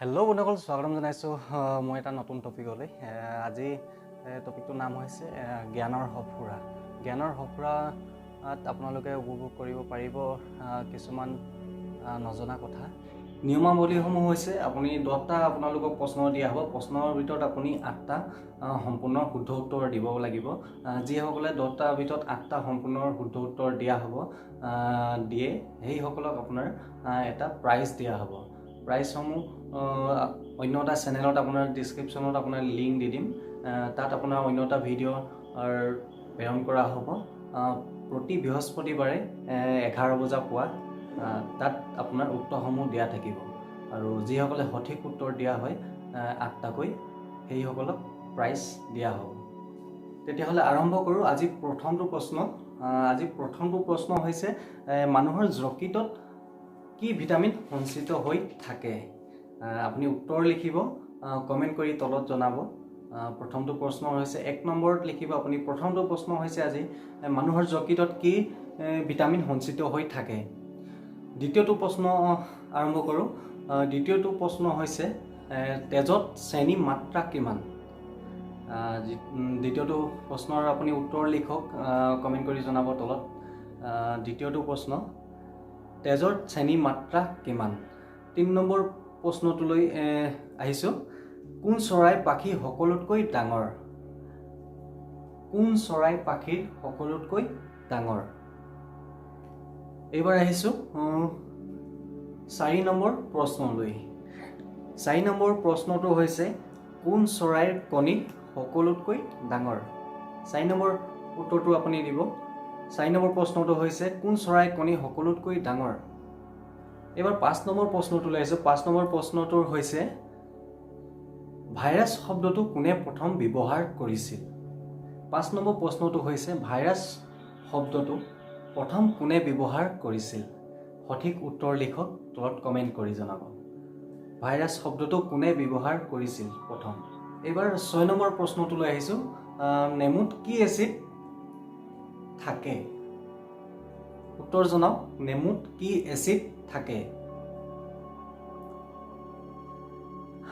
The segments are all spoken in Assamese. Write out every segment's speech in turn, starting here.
হেল্ল' বন্ধুসকল, স্বাগতম জনাইছোঁ মই এটা নতুন টপিকলৈ। আজি টপিকটোৰ নাম হৈছে জ্ঞানৰ সফুৰা। জ্ঞানৰ সফুৰাত আপোনালোকে উপভোগ কৰিব পাৰিব কিছুমান নজনা কথা। নিয়মাৱলীসমূহ হৈছে আপুনি 10টা আপোনালোকক প্ৰশ্ন দিয়া হ'ব। প্ৰশ্নৰ ভিতৰত আপুনি 8টা সম্পূৰ্ণ শুদ্ধ উত্তৰ দিব লাগিব। যিসকলে 10টাৰ ভিতৰত 8টা সম্পূৰ্ণ শুদ্ধ উত্তৰ দিয়া হ'ব দিয়ে সেইসকলক আপোনাৰ এটা প্ৰাইজ দিয়া হ'ব। প্ৰাইজসমূহ অন্য এটা চেনেলত আপোনাৰ ডিছক্ৰিপশ্যনত আপোনাৰ লিংক দি দিম। তাত আপোনাৰ অন্য এটা ভিডিঅ' প্ৰেৰণ কৰা হ'ব। প্ৰতি বৃহস্পতিবাৰে 11 বজা পুৱা তাত আপোনাৰ উত্তৰসমূহ দিয়া থাকিব আৰু যিসকলে সঠিক উত্তৰ দিয়া হয় 8টাকৈ সেইসকলক প্ৰাইজ দিয়া হ'ব। তেতিয়াহ'লে আৰম্ভ কৰোঁ। আজি প্ৰথমটো প্ৰশ্ন হৈছে মানুহৰ যকৃতত কি ভিটামিন সঞ্চিত হৈ থাকে? আপুনি উত্তৰ লিখিব, কমেণ্ট কৰি তলত জনাব। প্ৰথমটো প্ৰশ্ন হৈছে 1 নম্বৰত লিখিব আপুনি। প্ৰথমটো প্ৰশ্ন হৈছে আজি মানুহৰ যকৃতত কি ভিটামিন সঞ্চিত হৈ থাকে? দ্বিতীয়টো প্ৰশ্ন আৰম্ভ কৰোঁ। দ্বিতীয়টো প্ৰশ্ন হৈছে তেজত চেনিৰ মাত্ৰা কিমান? দ্বিতীয়টো প্ৰশ্নৰ আপুনি উত্তৰ লিখক, কমেণ্ট কৰি জনাব তলত। দ্বিতীয়টো প্ৰশ্ন তেজত চেনিৰ মাত্ৰা কিমান? 3 নম্বৰ প্ৰশ্নটোলৈ আহিছোঁ। কোন চৰাই পাখি সকলোতকৈ ডাঙৰ? কোন চৰাই পাখিৰ সকলোতকৈ ডাঙৰ? এইবাৰ আহিছোঁ 4 নম্বৰ প্ৰশ্নলৈ। 4 নম্বৰ প্ৰশ্নটো হৈছে কোন চৰাইৰ কণী সকলোতকৈ ডাঙৰ? 4 নম্বৰ উত্তৰটো আপুনি দিব। 4 নম্বৰ প্ৰশ্নটো হৈছে কোন চৰাইৰ কণী সকলোতকৈ ডাঙৰ? এবাৰ 5 নম্বৰ প্ৰশ্নটোলৈ আহিছোঁ। 5 নম্বৰ প্ৰশ্নটোৰ হৈছে ভাইৰাছ শব্দটো কোনে প্ৰথম ব্যৱহাৰ কৰিছিল? 5 নম্বৰ প্ৰশ্নটো হৈছে ভাইৰাছ শব্দটো প্ৰথম কোনে ব্যৱহাৰ কৰিছিল? সঠিক উত্তৰ লিখক, তলত কমেণ্ট কৰি জনাব। ভাইৰাছ শব্দটো কোনে ব্যৱহাৰ কৰিছিল প্ৰথম? এইবাৰ 6 নম্বৰ প্ৰশ্নটোলৈ আহিছোঁ। নেমুত কি এচিড থাকে? উত্তৰ জনাওক। নেমুত কি এচিড থাকে?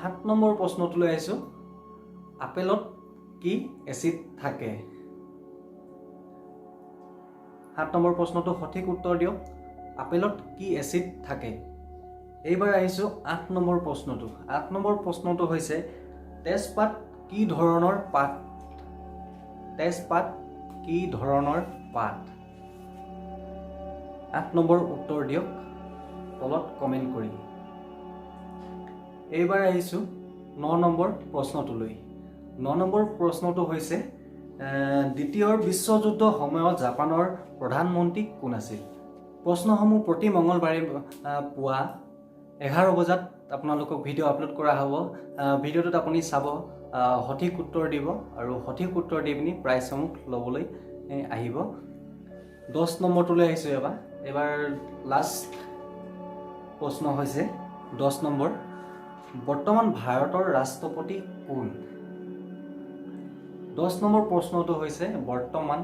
7 নম্বৰ প্ৰশ্নটোলৈ আহিছোঁ। আপেলত কি এচিড থাকে? 7 নম্বৰ প্ৰশ্নটো সঠিক উত্তৰ দিয়ক। আপেলত কি এচিড থাকে? এইবাৰ আহিছোঁ 8 নম্বৰ প্ৰশ্নটো। 8 নম্বৰ প্ৰশ্নটো হৈছে তেজপাত কি ধৰণৰ পাত? তেজপাত কি ধৰণৰ পাত? 8 নম্বৰ উত্তৰ দিয়ক, তলত কমেণ্ট কৰি। এইবাৰ আহিছোঁ 9 নম্বৰ প্ৰশ্নটোলৈ। 9 নম্বৰ প্ৰশ্নটো হৈছে দ্বিতীয় বিশ্বযুদ্ধৰ সময়ত জাপানৰ প্ৰধানমন্ত্ৰী কোন আছিল? প্ৰশ্নসমূহ প্ৰতি মঙলবাৰে পুৱা 11 বজাত আপোনালোকক ভিডিঅ' আপলোড কৰা হ'ব। ভিডিঅ'টোত আপুনি চাব, সঠিক উত্তৰ দিব আৰু সঠিক উত্তৰ দি পিনি প্ৰাইজসমূহ ল'বলৈ আহিব। 10 নম্বৰটোলৈ আহিছোঁ। এবাৰ লাষ্ট প্ৰশ্ন হৈছে 10 নম্বৰ। বৰ্তমান ভাৰতৰ ৰাষ্ট্ৰপতি কোন? 10 নম্বৰ প্ৰশ্নটো হৈছে বৰ্তমান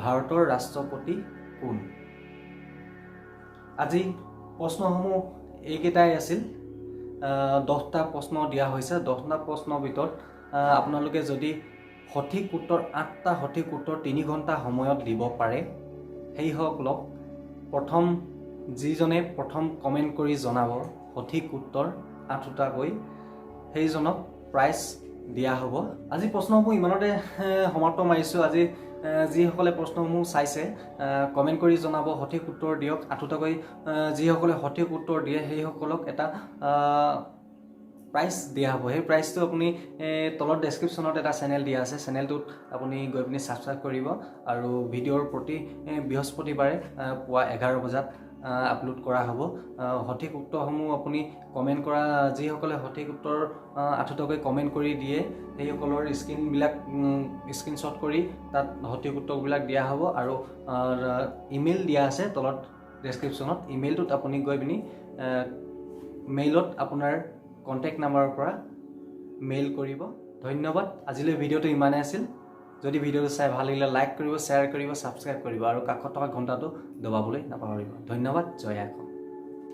ভাৰতৰ ৰাষ্ট্ৰপতি কোন? আজি প্ৰশ্নসমূহ এইকেইটাই আছিল। 10টা প্ৰশ্ন দিয়া হৈছে। 10টা প্ৰশ্নৰ ভিতৰত আপোনালোকে যদি সঠিক উত্তৰ 8টা সঠিক উত্তৰ 3 ঘণ্টা সময়ত দিব পাৰে সেইসকলক যিজনে প্ৰথম কমেণ্ট কৰি জনাব সঠিক উত্তৰ 8টাকৈ সেইজনক প্ৰাইজ দিয়া হ'ব। আজি প্ৰশ্নসমূহ ইমানতে সমাপ্ত মাৰিছোঁ। আজি যিসকলে প্ৰশ্নসমূহ চাইছে কমেণ্ট কৰি জনাব, সঠিক উত্তৰ দিয়ক 8টাকৈ। যিসকলে সঠিক উত্তৰ দিয়ে সেইসকলক এটা প্ৰাইজ দিয়া হ'ব। সেই প্ৰাইজটো আপুনি তলত ডেছক্ৰিপশ্যনত এটা চেনেল দিয়া আছে, চেনেলটোত আপুনি গৈ পিনি ছাবস্ক্ৰাইব কৰিব আৰু ভিডিঅ'ৰ প্ৰতি বৃহস্পতিবাৰে পুৱা 11 বজাত আপলোড কৰা হ'ব। সঠিক উত্তৰসমূহ আপুনি কমেণ্ট কৰা, যিসকলে সঠিক উত্তৰ 8টাকৈ কমেণ্ট কৰি দিয়ে সেইসকলৰ স্ক্ৰীনশ্বট কৰি তাত সঠিক উত্তৰবিলাক দিয়া হ'ব আৰু ইমেইল দিয়া আছে তলত ডেছক্ৰিপশ্যনত। ইমেইলটোত আপুনি গৈ পিনি মেইলত আপোনাৰ কণ্টেক্ট নাম্বাৰৰ পৰা মেইল কৰিব। ধন্যবাদ। আজিলৈ ভিডিঅ'টো ইমানেই আছিল। যদি ভিডিঅ'টো চাই ভাল লাগিলে লাইক কৰিব, শ্বেয়াৰ কৰিব, ছাবস্ক্ৰাইব কৰিব আৰু কাষত থকা ঘণ্টাটো দবাবলৈ নাপাহৰিব। ধন্যবাদ। জয় আই অসম।